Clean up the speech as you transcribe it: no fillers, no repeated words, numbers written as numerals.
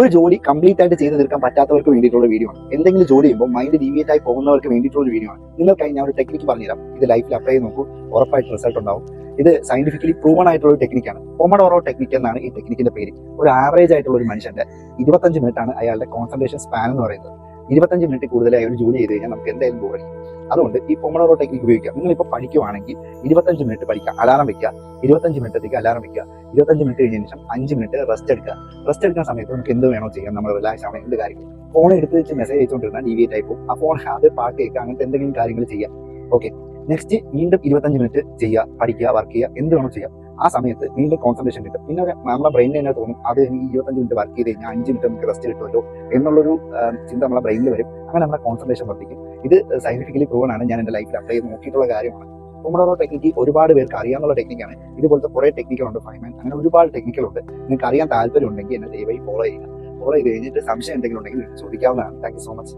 ഒരു ജോലി കംപ്ലീറ്റ് ആയിട്ട് ചെയ്ത് തീർക്കാൻ പറ്റാത്തവർക്ക് വേണ്ടിയിട്ടുള്ള വീഡിയോ ആണ്. എന്തെങ്കിലും ജോലി ചെയ്യുമ്പോൾ മൈൻഡ് ഡീവിയേറ്റ് ആയി പോകുന്നവർക്ക് വേണ്ടിയിട്ടുള്ള വീഡിയോ ആണ്. നിങ്ങൾക്കായി ഞാൻ ഒരു ടെക്നിക്ക് പറഞ്ഞുതരാം. ഇത് ലൈഫിൽ അപ്ലൈ ചെയ്ത് നോക്കൂ, ഉറപ്പായിട്ട് റിസൾട്ട് ഉണ്ടാവും. ഇത് സയന്റിഫിക്കലി പ്രൂവൺ ആയിട്ടുള്ള ഒരു ടെക്നിക്കാണ്. പൊമഡോറോ ടെക്നിക്ക് എന്നാണ് ഈ ടെക്നിക്കിന്റെ പേര്. ഒരു ആവറേജ് ആയിട്ടുള്ള ഒരു മനുഷ്യന്റെ 25 മിനിറ്റ് ആണ് അയാളുടെ കോൺസെൻട്രേഷൻ സ്പാൻ എന്ന് പറയുന്നത്. 25 മിനിറ്റ് കൂടുതലായി ഒരു ജോലി ചെയ്ത് കഴിഞ്ഞാൽ നമുക്ക് എന്തായാലും ബോറടിക്കും. അതുകൊണ്ട് ഈ പൊമഡോറോ ടെക്നിക്ക് ഉപയോഗിക്കാം. നിങ്ങളിപ്പോൾ പഠിക്കുവാണെങ്കിൽ 25 മിനിറ്റ് പഠിക്കുക, അലാറം വെക്കുക, 25 മിനിറ്റത്തേക്ക് അലാറം വെക്കുക, 25 മിനിറ്റ് കഴിഞ്ഞതിന് ശേഷം 5 മിനിറ്റ് റെസ്റ്റ് എടുക്കുക. റെസ്റ്റ് എടുക്കുന്ന സമയത്ത് നമുക്ക് എന്ത് വേണോ ചെയ്യാം, നമ്മൾ റിലാക്സ് ആവണം, എന്ത് കാര്യം. ഫോൺ എടുത്ത് വെച്ച് മെസ്സേജ് അയച്ചുകൊണ്ടിരുന്നാൽ ഡീവിയേറ്റ് ആയി പോകും. ആ ഫോൺ അത് പാട്ട് കേൾക്കുക, അങ്ങനത്തെ എന്തെങ്കിലും കാര്യങ്ങൾ ചെയ്യാം. ഓക്കെ, നെക്സ്റ്റ് വീണ്ടും 25 മിനിറ്റ് ചെയ്യുക, പഠിക്കുക, വർക്ക് ചെയ്യുക, എന്ത് വേണോ ചെയ്യാം. ആ സമയത്ത് വീണ്ടും കോൺസെൻട്രേഷൻ കിട്ടും. പിന്നെ നമ്മുടെ ബ്രെയിനിൽ തന്നെ തോന്നും അത് ഈ 25 മിനിറ്റ് വർക്ക് ചെയ്ത് കഴിഞ്ഞാൽ 5 മിനിറ്റ് നമുക്ക് റെസ്റ്റ് കിട്ടുമല്ലോ എന്നുള്ളൊരു ചിന്ത നമ്മുടെ ബ്രെയിനിൽ വരും. അങ്ങനെ നമ്മുടെ കോൺസെൻട്രേഷൻ വർദ്ധിക്കും. ഇത് സയന്റിഫിക്കലി പ്രൂവൺ ആണ്. ഞാൻ എൻ്റെ ലൈഫിൽ അപ്ലൈ ചെയ്ത് നോക്കിയിട്ടുള്ള കാര്യമാണ്. പൊമഡോറോ ടെക്നിക്ക് ഒരുപാട് പേർക്ക് അറിയാവുന്ന ടെക്നിക്കാണ്. ഇതുപോലത്തെ കുറേ ടെക്നിക്കുകളുണ്ട്, ഫൈമാൻ, അങ്ങനെ ഒരുപാട് ടെക്നിക്കുകളുണ്ട്. നിങ്ങൾക്ക് അറിയാൻ താല്പര്യം ഉണ്ടെങ്കിൽ എന്നെ ദയവായി ഫോളോ ചെയ്യുക. ഫോളോ ചെയ്ത് കഴിഞ്ഞിട്ട് സംശയം എന്തെങ്കിലും ഉണ്ടെങ്കിൽ ചോദിക്കാവുന്നതാണ്. Thank you so much.